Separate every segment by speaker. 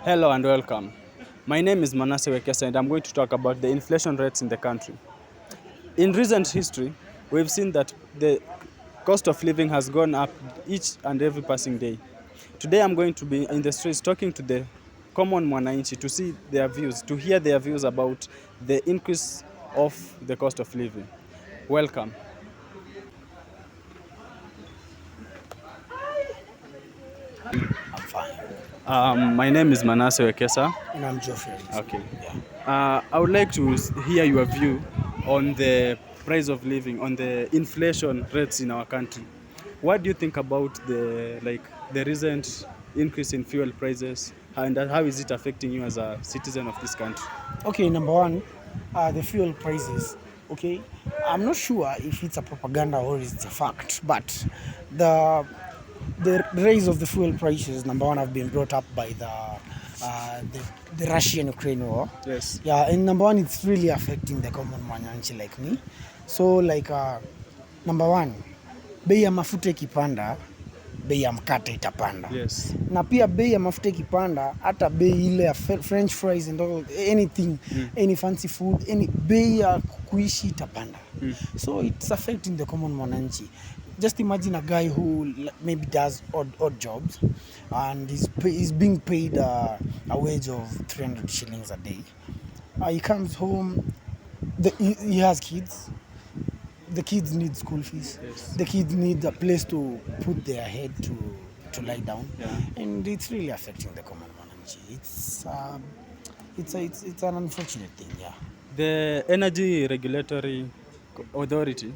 Speaker 1: Hello and welcome. My name is Manasseh Wekesa and I'm going to talk about the inflation rates in the country. In recent history, we've seen that the cost of living has gone up each and every passing day. Today I'm going to be in the streets talking to the common mwananchi to see their views, to hear their views about the increase of the cost of living. Welcome.
Speaker 2: I'm fine.
Speaker 1: My name is Manasseh Wekesa.
Speaker 2: And I'm Geoffrey.
Speaker 1: Okay.
Speaker 2: Yeah.
Speaker 1: I would like to hear your view on the price of living, on the inflation rates in our country. What do you think about the recent increase in fuel prices, and how is it affecting you as a citizen of this country?
Speaker 2: Okay, number one, the fuel prices. Okay, I'm not sure if it's a propaganda or it's a fact, but the the rise of the fuel prices, number one, have been brought up by the Russian-Ukraine war.
Speaker 1: Yes.
Speaker 2: Yeah, and number one, it's really affecting the common mwananchi like me. So number one, bei ya mafuta ikipanda, bei ya mkate itapanda.
Speaker 1: Yes.
Speaker 2: Na pia bei ya mafuta ikipanda, hata bei ile ya french fries and all, anything, any fancy food, any bei ya kuishi itapanda. So it's affecting the common mwananchi. Just imagine a guy who maybe does odd jobs and is being paid a wage of 300 shillings a day. He comes home, he has kids. The kids need school fees.
Speaker 1: Yes.
Speaker 2: The kids need a place to put their head to lie down,
Speaker 1: Yeah.
Speaker 2: and it's really affecting the common mwananchi. It's an unfortunate thing, yeah.
Speaker 1: The Energy Regulatory Authority,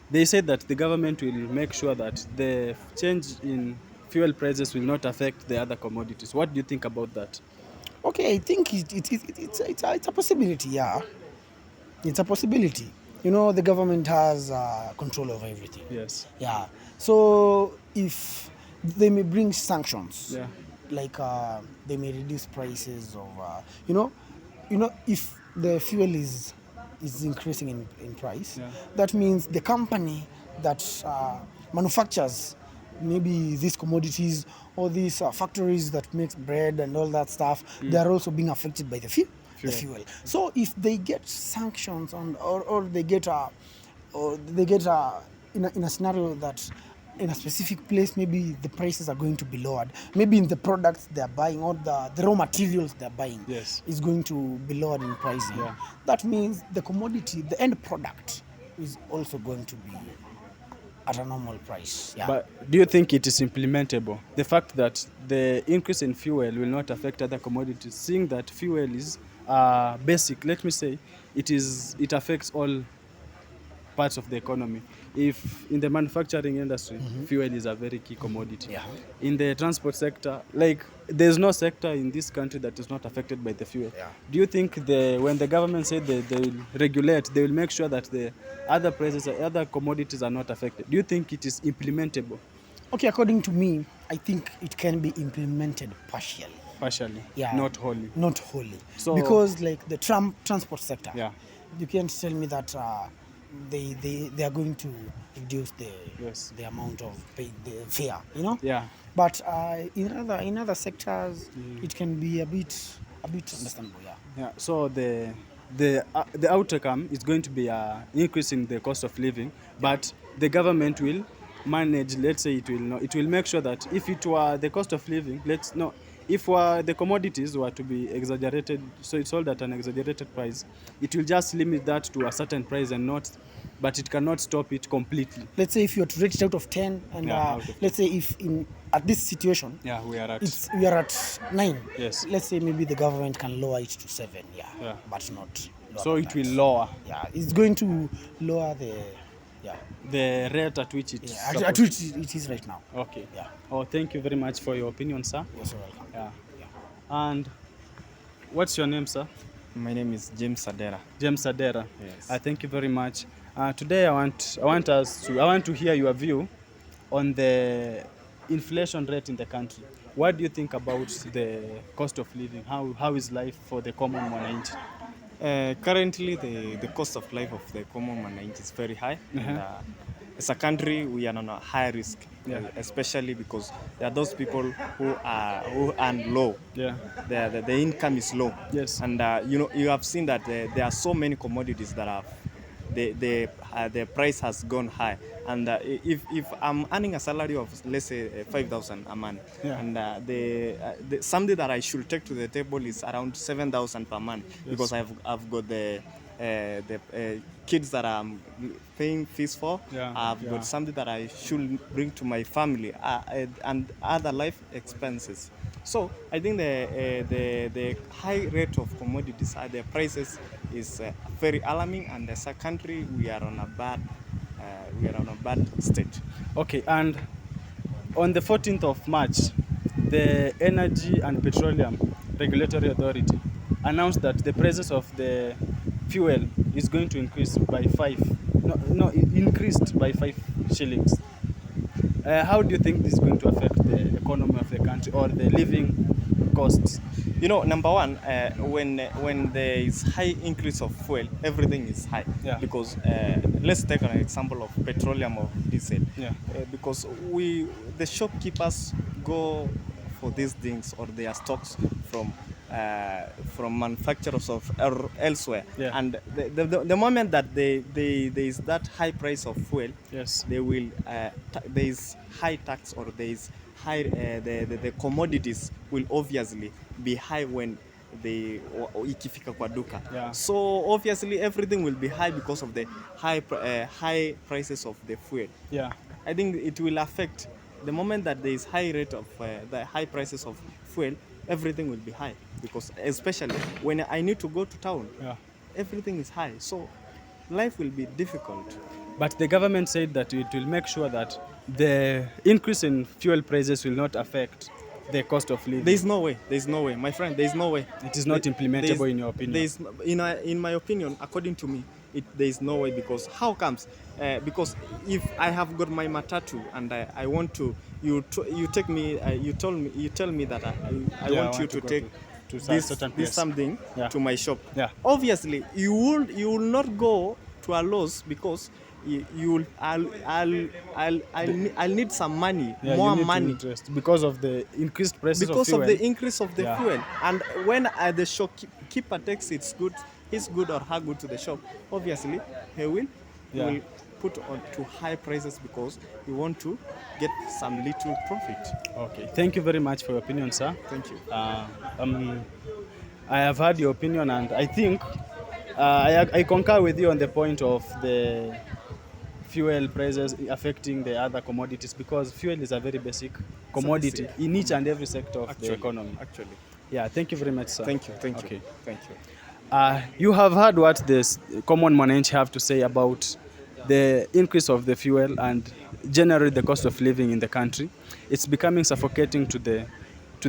Speaker 1: they said that the government will make sure that the change in fuel prices will not affect the other commodities. What do you think about that?
Speaker 2: Okay, I think it's a possibility, yeah. It's a possibility. You know, the government has control over everything.
Speaker 1: Yes.
Speaker 2: Yeah. So if they may bring sanctions,
Speaker 1: Yeah.
Speaker 2: like they may reduce prices of, if the fuel is increasing in price,
Speaker 1: Yeah.
Speaker 2: that means the company that manufactures maybe these commodities or these factories that makes bread and all that stuff, they are also being affected by the fuel. So if they get sanctions on, or they get in a scenario that in a specific place maybe the prices are going to be lowered, maybe in the products they're buying or the raw materials they're buying,
Speaker 1: Yes.
Speaker 2: is going to be lowered in pricing.
Speaker 1: Yeah.
Speaker 2: That means the commodity, the end product, is also going to be at a normal price. Yeah.
Speaker 1: But do you think it is implementable? The fact that the increase in fuel will not affect other commodities, seeing that fuel is basic, let me say, it affects all parts of the economy. If in the manufacturing industry, fuel is a very key commodity.
Speaker 2: Yeah.
Speaker 1: In the transport sector, like there's no sector in this country that is not affected by the fuel.
Speaker 2: Yeah.
Speaker 1: Do you think when the government said they will regulate, they will make sure that the other prices, other commodities are not affected? Do you think it is implementable?
Speaker 2: Okay, according to me, I think it can be implemented partially.
Speaker 1: Partially,
Speaker 2: Yeah.
Speaker 1: not wholly.
Speaker 2: Not wholly.
Speaker 1: So-
Speaker 2: Because like the transport sector,
Speaker 1: Yeah.
Speaker 2: you can't tell me that they are going to reduce
Speaker 1: Yes.
Speaker 2: the amount of the fare, you know.
Speaker 1: Yeah.
Speaker 2: But in other sectors, it can be a bit understandable. Yeah.
Speaker 1: Yeah. So the outcome is going to be increasing the cost of living, but the government will manage. Let's say it will not. It will make sure that if it were the cost of living, if the commodities were to be exaggerated, so it's sold at an exaggerated price, it will just limit that to a certain price and not, but it cannot stop it completely.
Speaker 2: Let's say if you are to rate it out of 10, and
Speaker 1: Yeah, out of
Speaker 2: let's say if at this situation,
Speaker 1: Yeah, we are at.
Speaker 2: we are at 9.
Speaker 1: Yes.
Speaker 2: Let's say maybe the government can lower it to 7. Yeah.
Speaker 1: Yeah.
Speaker 2: But not. lower
Speaker 1: So
Speaker 2: than
Speaker 1: it
Speaker 2: that.
Speaker 1: will lower
Speaker 2: Yeah, it's going to lower
Speaker 1: the rate at which it's
Speaker 2: at
Speaker 1: supposed-
Speaker 2: which it is right now.
Speaker 1: Okay.
Speaker 2: Yeah.
Speaker 1: Oh, thank you very much for your opinion, sir.
Speaker 2: You're so welcome.
Speaker 1: Yeah.
Speaker 2: Yeah.
Speaker 1: And what's your name, sir?
Speaker 3: My name is James Sadera.
Speaker 1: James Adera.
Speaker 3: Yes.
Speaker 1: Thank you very much. Today I want to hear your view on the inflation rate in the country. What do you think about the cost of living? How is life for the common mwananchi?
Speaker 3: Currently, the cost of life of the common man is very high. And, as a country, we are on a high risk, especially because there are those people who earn low.
Speaker 1: Yeah.
Speaker 3: The income is low.
Speaker 1: Yes.
Speaker 3: And you have seen that there are so many commodities that have the price has gone high. And if I'm earning a salary of, let's say, 5,000 a month,
Speaker 1: Yeah.
Speaker 3: and the something that I should take to the table is around 7,000 per month, because I've got the kids that I'm paying fees for.
Speaker 1: Yeah,
Speaker 3: I've
Speaker 1: yeah.
Speaker 3: got something that I should bring to my family, and other life expenses. So I think the high rate of commodities, the prices, is very alarming, and as a country we are on a bad state.
Speaker 1: Okay, and on the 14th of March, the Energy and Petroleum Regulatory Authority announced that the prices of the fuel is going to increase by increased by 5 shillings. How do you think this is going to affect the economy of the country or the living costs?
Speaker 3: Number one, when there is high increase of fuel, everything is high.
Speaker 1: Yeah.
Speaker 3: Because let's take an example of petroleum or diesel.
Speaker 1: Yeah.
Speaker 3: Because the shopkeepers go for these things or their stocks from manufacturers of elsewhere.
Speaker 1: Yeah.
Speaker 3: And the moment that there is that high price of fuel,
Speaker 1: Yes.
Speaker 3: they will there is high tax, or there is high the commodities will obviously be high when they ikifika kwa duka.
Speaker 1: Yeah.
Speaker 3: So obviously everything will be high because of the high prices of the fuel.
Speaker 1: Yeah.
Speaker 3: I think it will affect the moment that there is high rate of the high prices of fuel. Everything will be high, because especially when I need to go to town,
Speaker 1: Yeah.
Speaker 3: everything is high. So life will be difficult.
Speaker 1: But the government said that it will make sure that the increase in fuel prices will not affect the cost of living.
Speaker 3: There is no way, my friend. There is no way.
Speaker 1: It is not implementable in your opinion.
Speaker 3: In my opinion, according to me, there is no way, because how comes? Because if I have got my matatu and I want to, you take me, you tell me that I want you to take
Speaker 1: to
Speaker 3: this
Speaker 1: certain place.
Speaker 3: something
Speaker 1: Yeah.
Speaker 3: to my shop.
Speaker 1: Yeah.
Speaker 3: Obviously, you will not go to a loss, because I'll need some money,
Speaker 1: Yeah,
Speaker 3: more
Speaker 1: you need to
Speaker 3: money.
Speaker 1: interest because of the increased prices of
Speaker 3: Because
Speaker 1: fuel.
Speaker 3: of the increase of the
Speaker 1: Yeah.
Speaker 3: fuel. And when the shopkeeper takes his good or her good to the shop, obviously he will put on to high prices, because he want to get some little profit.
Speaker 1: Okay. Thank you very much for your opinion, sir.
Speaker 3: Thank you.
Speaker 1: I have heard your opinion, and I think I concur with you on the point of the fuel prices affecting the other commodities, because fuel is a very basic commodity in each and every sector of the economy.
Speaker 3: Actually.
Speaker 1: Yeah, thank you very much, sir.
Speaker 3: Thank you.
Speaker 1: Okay.
Speaker 3: Thank you.
Speaker 1: You have heard what the common mwananchi have to say about the increase of the fuel and generally the cost of living in the country. It's becoming suffocating to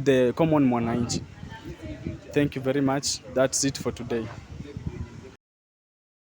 Speaker 1: the common mwananchi. Thank you very much. That's it for today.